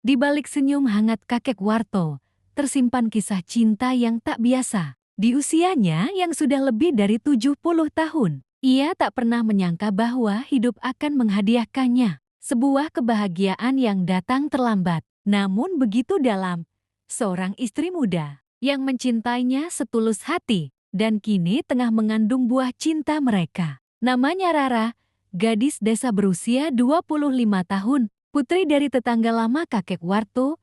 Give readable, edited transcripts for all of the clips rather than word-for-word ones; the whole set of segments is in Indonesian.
Di balik senyum hangat kakek Warto, tersimpan kisah cinta yang tak biasa. Di usianya yang sudah lebih dari 70 tahun, ia tak pernah menyangka bahwa hidup akan menghadiahkannya sebuah kebahagiaan yang datang terlambat, namun begitu dalam. Seorang istri muda yang mencintainya setulus hati dan kini tengah mengandung buah cinta mereka. Namanya Rara, gadis desa berusia 25 tahun, putri dari tetangga lama kakek Warto.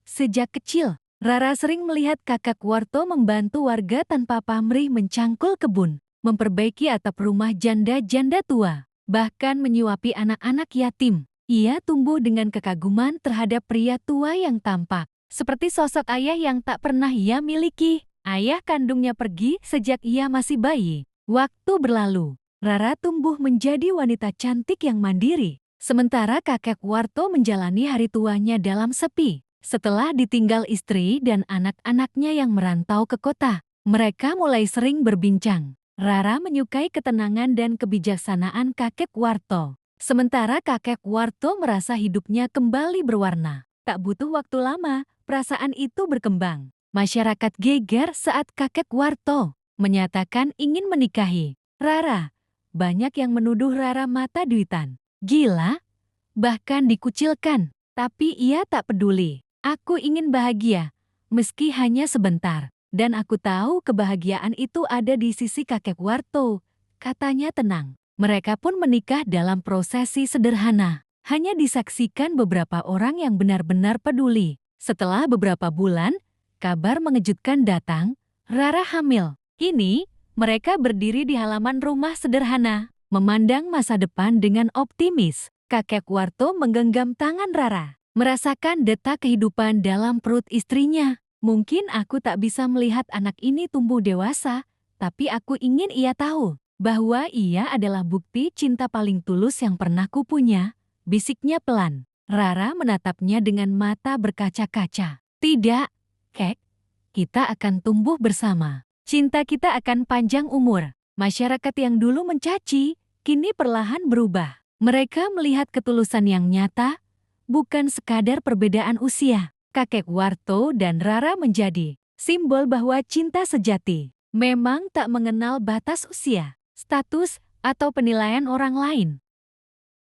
Sejak kecil, Rara sering melihat kakek Warto membantu warga tanpa pamrih mencangkul kebun, memperbaiki atap rumah janda-janda tua, bahkan menyuapi anak-anak yatim. Ia tumbuh dengan kekaguman terhadap pria tua yang tampak seperti sosok ayah yang tak pernah ia miliki. Ayah kandungnya pergi sejak ia masih bayi. Waktu berlalu, Rara tumbuh menjadi wanita cantik yang mandiri. Sementara kakek Warto menjalani hari tuanya dalam sepi. Setelah ditinggal istri dan anak-anaknya yang merantau ke kota, mereka mulai sering berbincang. Rara menyukai ketenangan dan kebijaksanaan kakek Warto. Sementara kakek Warto merasa hidupnya kembali berwarna. Tak butuh waktu lama, perasaan itu berkembang. Masyarakat geger saat kakek Warto menyatakan ingin menikahi Rara. Banyak yang menuduh Rara mata duitan, gila, bahkan dikucilkan. Tapi ia tak peduli. Aku ingin bahagia, meski hanya sebentar. Dan aku tahu kebahagiaan itu ada di sisi kakek Warto, katanya tenang. Mereka pun menikah dalam prosesi sederhana. Hanya disaksikan beberapa orang yang benar-benar peduli. Setelah beberapa bulan, kabar mengejutkan datang, Rara hamil. Kini, mereka berdiri di halaman rumah sederhana, memandang masa depan dengan optimis. Kakek Warto menggenggam tangan Rara, merasakan detak kehidupan dalam perut istrinya. Mungkin aku tak bisa melihat anak ini tumbuh dewasa, tapi aku ingin ia tahu bahwa ia adalah bukti cinta paling tulus yang pernah kupunya, bisiknya pelan. Rara menatapnya dengan mata berkaca-kaca. Tidak, Kek, kita akan tumbuh bersama. Cinta kita akan panjang umur. Masyarakat yang dulu mencaci, kini perlahan berubah. Mereka melihat ketulusan yang nyata, bukan sekadar perbedaan usia. Kakek Warto dan Rara menjadi simbol bahwa cinta sejati memang tak mengenal batas usia, status, atau penilaian orang lain.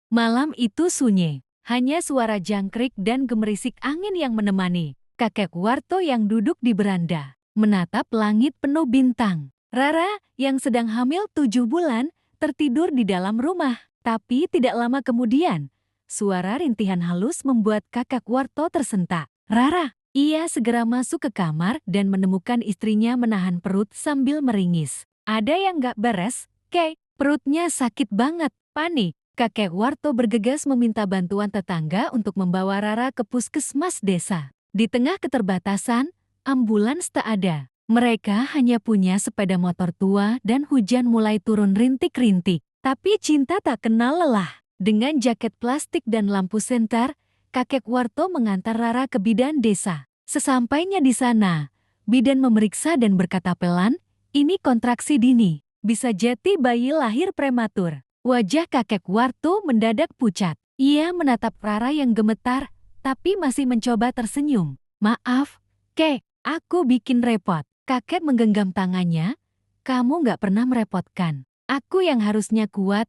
Malam itu sunyi, hanya suara jangkrik dan gemerisik angin yang menemani. Kakek Warto yang duduk di beranda menatap langit penuh bintang. Rara, yang sedang hamil 7 bulan, tertidur di dalam rumah. Tapi tidak lama kemudian, suara rintihan halus membuat kakek Warto tersentak. Rara, ia segera masuk ke kamar dan menemukan istrinya menahan perut sambil meringis. Ada yang gak beres, Kek? Perutnya sakit banget. Panik, kakek Warto bergegas meminta bantuan tetangga untuk membawa Rara ke puskesmas desa. Di tengah keterbatasan, ambulans tak ada. Mereka hanya punya sepeda motor tua dan hujan mulai turun rintik-rintik. Tapi cinta tak kenal lelah. Dengan jaket plastik dan lampu senter, kakek Warto mengantar Rara ke bidan desa. Sesampainya di sana, bidan memeriksa dan berkata pelan, ini kontraksi dini. Bisa jadi bayi lahir prematur. Wajah kakek Warto mendadak pucat. Ia menatap Rara yang gemetar, tapi masih mencoba tersenyum. Maaf, Kek, aku bikin repot. Kakek menggenggam tangannya. Kamu gak pernah merepotkan. Aku yang harusnya kuat.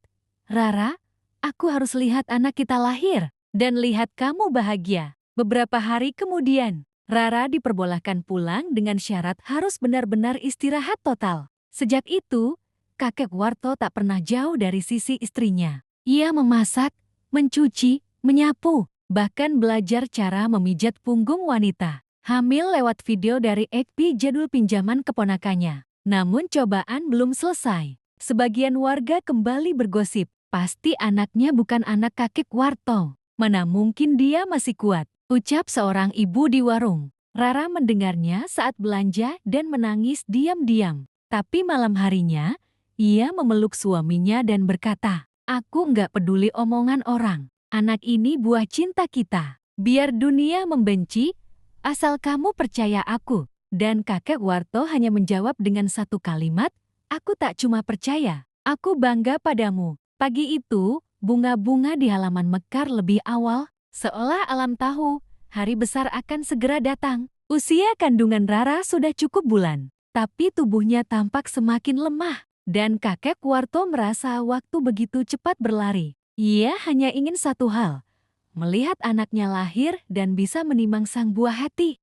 Rara, aku harus lihat anak kita lahir dan lihat kamu bahagia. Beberapa hari kemudian, Rara diperbolehkan pulang dengan syarat harus benar-benar istirahat total. Sejak itu, kakek Warto tak pernah jauh dari sisi istrinya. Ia memasak, mencuci, menyapu, bahkan belajar cara memijat punggung wanita. Hamil lewat video dari XP jadul pinjaman keponakannya. Namun cobaan belum selesai. Sebagian warga kembali bergosip, pasti anaknya bukan anak kakek Warto. Mana mungkin dia masih kuat, ucap seorang ibu di warung. Rara mendengarnya saat belanja dan menangis diam-diam. Tapi malam harinya, ia memeluk suaminya dan berkata, aku nggak peduli omongan orang. Anak ini buah cinta kita. Biar dunia membenci, asal kamu percaya aku. Dan kakek Warto hanya menjawab dengan satu kalimat, aku tak cuma percaya, aku bangga padamu. Pagi itu, bunga-bunga di halaman mekar lebih awal, seolah alam tahu hari besar akan segera datang. Usia kandungan Rara sudah cukup bulan, tapi tubuhnya tampak semakin lemah. Dan kakek Warto merasa waktu begitu cepat berlari. Ia hanya ingin satu hal, melihat anaknya lahir dan bisa menimang sang buah hati.